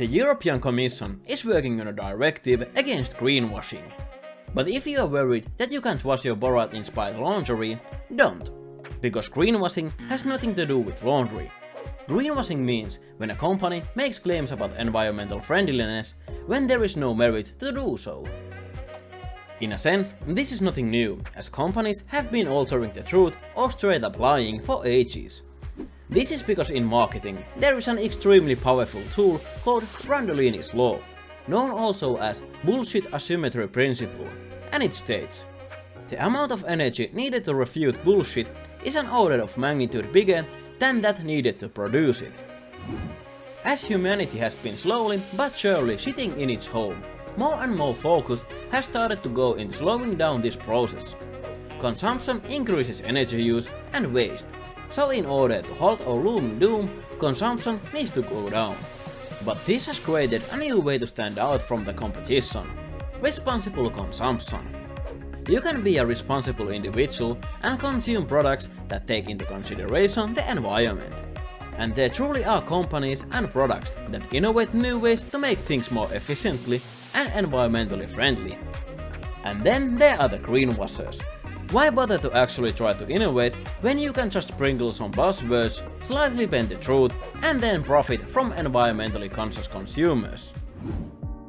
The European Commission is working on a directive against greenwashing. But if you are worried that you can't wash your Borat-inspired laundry, don't. Because greenwashing has nothing to do with laundry. Greenwashing means when a company makes claims about environmental friendliness when there is no merit to do so. In a sense, this is nothing new, as companies have been altering the truth or straight up lying for ages. This is because in marketing there is an extremely powerful tool called friendliness law, known also as bullshit asymmetry principle, and it states: the amount of energy needed to refute bullshit is an order of magnitude bigger than that needed to produce it. As humanity has been slowly but surely sitting in its home, more and more focus has started to go into slowing down this process. Consumption increases energy use and waste, so in order to halt our looming doom, consumption needs to go down. But this has created a new way to stand out from the competition: responsible consumption. You can be a responsible individual and consume products that take into consideration the environment. And there truly are companies and products that innovate new ways to make things more efficiently and environmentally friendly. And then there are the greenwashers. Why bother to actually try to innovate when you can just sprinkle some buzzwords, slightly bend the truth, and then profit from environmentally conscious consumers?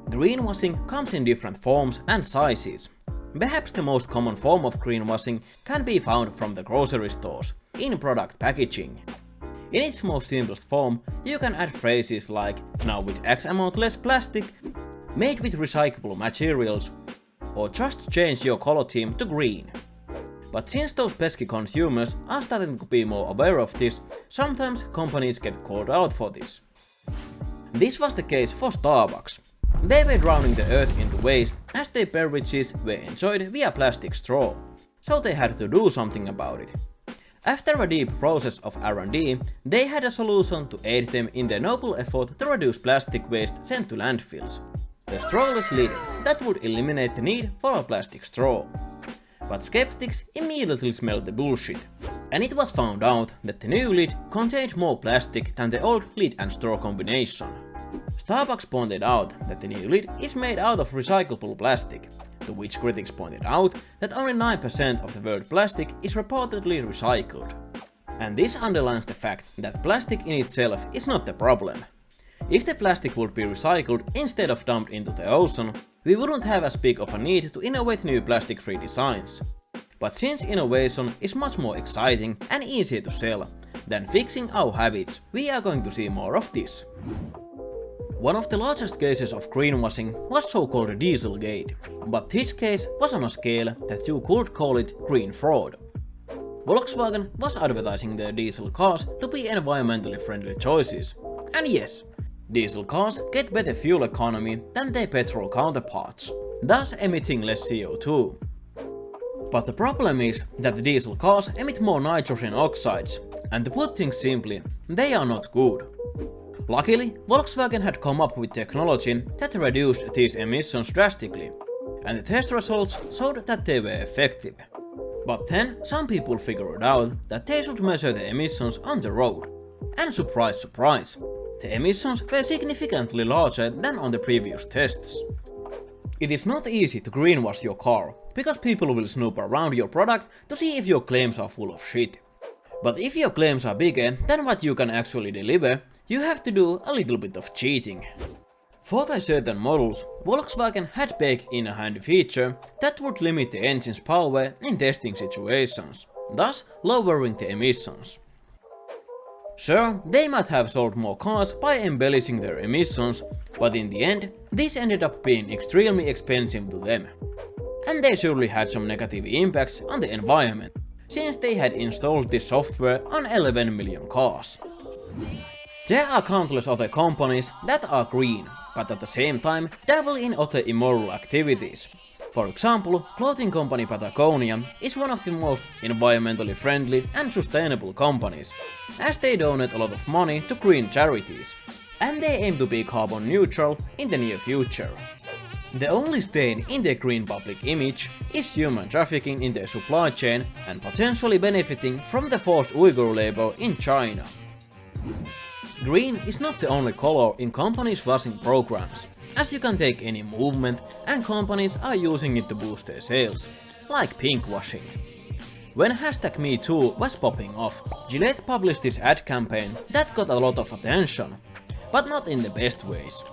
Greenwashing comes in different forms and sizes. Perhaps the most common form of greenwashing can be found from the grocery stores, in product packaging. In its most simplest form, you can add phrases like "now with X amount less plastic", "made with recyclable materials", or just change your color theme to green. But since those pesky consumers are starting to be more aware of this, sometimes companies get called out for this. This was the case for Starbucks. They were drowning the earth into waste as their beverages were enjoyed via plastic straw, so they had to do something about it. After a deep process of R&D, they had a solution to aid them in their noble effort to reduce plastic waste sent to landfills: a strawless lid that would eliminate the need for a plastic straw. But skeptics immediately smelled the bullshit, and it was found out that the new lid contained more plastic than the old lid and straw combination. Starbucks pointed out that the new lid is made out of recyclable plastic, to which critics pointed out that only 9% of the world plastic is reportedly recycled. And this underlines the fact that plastic in itself is not the problem. If the plastic would be recycled instead of dumped into the ocean, we wouldn't have as big of a need to innovate new plastic-free designs. But since innovation is much more exciting and easier to sell than fixing our habits, we are going to see more of this. One of the largest cases of greenwashing was so-called Dieselgate, but this case was on a scale that you could call it green fraud. Volkswagen was advertising their diesel cars to be environmentally friendly choices. And yes, diesel cars get better fuel economy than their petrol counterparts, thus emitting less CO2. But the problem is that the diesel cars emit more nitrogen oxides, and to put things simply, they are not good. Luckily, Volkswagen had come up with technology that reduced these emissions drastically, and the test results showed that they were effective. But then some people figured out that they should measure the emissions on the road. And surprise surprise, the emissions were significantly larger than on the previous tests. It is not easy to greenwash your car, because people will snoop around your product to see if your claims are full of shit. But if your claims are bigger than what you can actually deliver, you have to do a little bit of cheating. For the certain models, Volkswagen had baked in a handy feature that would limit the engine's power in testing situations, thus lowering the emissions. Sure, they might have sold more cars by embellishing their emissions, but in the end, this ended up being extremely expensive to them. And they surely had some negative impacts on the environment, since they had installed this software on 11 million cars. There are countless other companies that are green, but at the same time dabble in other immoral activities. For example, clothing company Patagonia is one of the most environmentally friendly and sustainable companies, as they donate a lot of money to green charities, and they aim to be carbon neutral in the near future. The only stain in their green public image is human trafficking in their supply chain and potentially benefiting from the forced Uyghur labor in China. Green is not the only color in companies' washing programs, as you can take any movement and companies are using it to boost their sales, like pinkwashing. When #MeToo was popping off, Gillette published this ad campaign that got a lot of attention, but not in the best ways.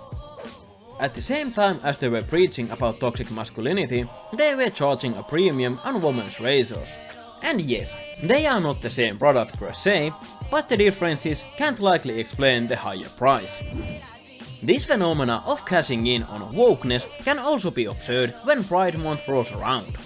At the same time as they were preaching about toxic masculinity, they were charging a premium on women's razors. And yes, they are not the same product per se, but the differences can't likely explain the higher price. This phenomena of cashing in on wokeness can also be observed when Pride Month rolls around.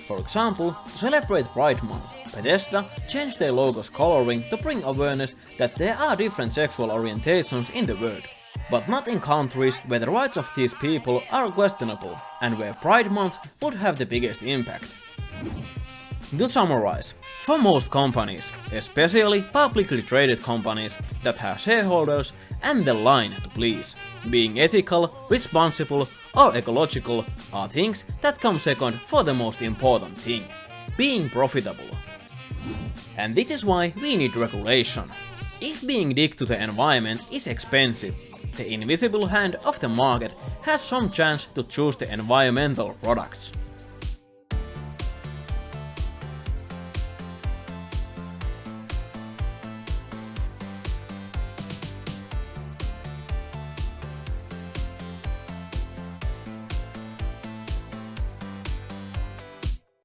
For example, to celebrate Pride Month, Bethesda changed their logo's coloring to bring awareness that there are different sexual orientations in the world, but not in countries where the rights of these people are questionable and where Pride Month would have the biggest impact. To summarize, for most companies, especially publicly traded companies that have shareholders and the line to please, being ethical, responsible or ecological are things that come second for the most important thing, being profitable. And this is why we need regulation. If being dick to the environment is expensive, the invisible hand of the market has some chance to choose the environmental products.